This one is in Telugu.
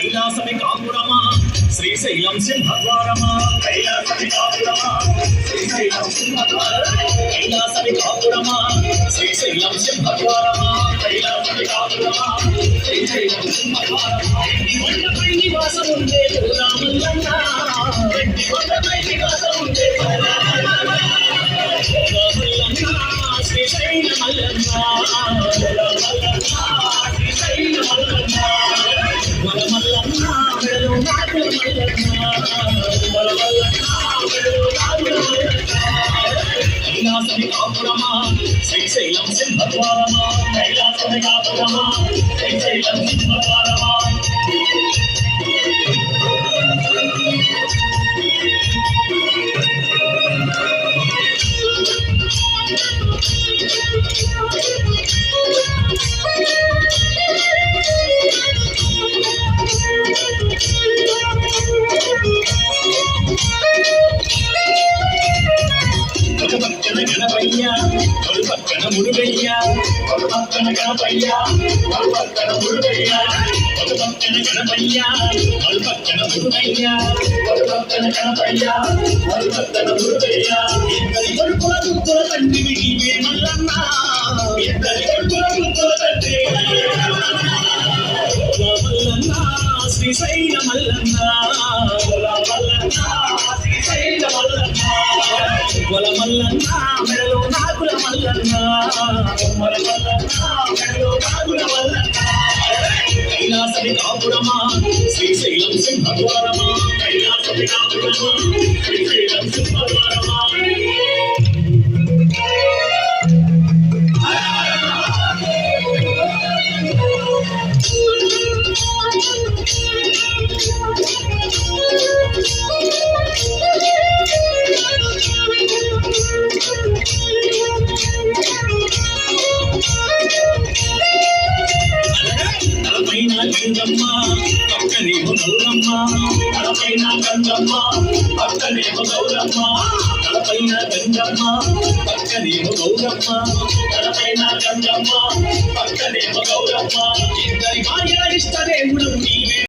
కైలాసమి కాపురమా శ్రీశైలం సింహద్వారమా కైలాసమి కాపురమా శ్రీశైలం సింహద్వారమా కైలాసమి కాపురమా శ్రీశైలం సింహద్వారమా కైలాసమి కాపురమా శ్రీశైలం సింహద్వారమా కొండపై నివాసం ఉండే రామల్లన్న కొండపై నివాసం ఉండే శ్రీశైల మల్లన్న శ్రీశైల మల్లన్న మల్లన్న వెళ్ళు నాకుల మల్లన్న కైలాసమి కాపురమా శ్రీశైలం సింహద్వారమా కైలాసమి కాపురమా శ్రీశైలం సింహద్వారమా పక్కన గణపయ్య ఒక పక్కన మురుగయ్య ఒక పక్కన గణపయ్య ఒక పక్కన మురుగయ్య ఒక పక్కన గణపయ్య ఒక పక్కన మురుగయ్య ఒక పక్కన గణపయ్య ఒక పక్కన మురుగయ్య ఇద్దరి కొడుకుల ముద్దుల తండ్రి నీవే మల్లన్న ఇద్దరి కొడుకుల ముద్దుల తండ్రి మల్లన్న శ్రీశైల మల్లన్న మల్లన్న శ్రీశైల మల్లన్న వల మల్లన్న మెడలో నాగుల మల్లన్న వల మల్లన్న మెడలో నాగుల మల్లన్న కైలాసమి కాపురమా శ్రీశైలం సింహద్వారమా కైలాసమి కాపురమా శ్రీశైలం సింహద్వారమా గంగమ్మ పక్కనేమో గౌరమ్మ తలపైన గంగమ్మ పక్కనేమో గౌరమ్మ తలపైన గంగమ్మ పక్కనేమో గౌరమ్మ తలపైన గంగమ్మ పక్కనేమో గౌరమ్మ ఇద్దరి భార్య ఇష్ట దేవుడు నీవే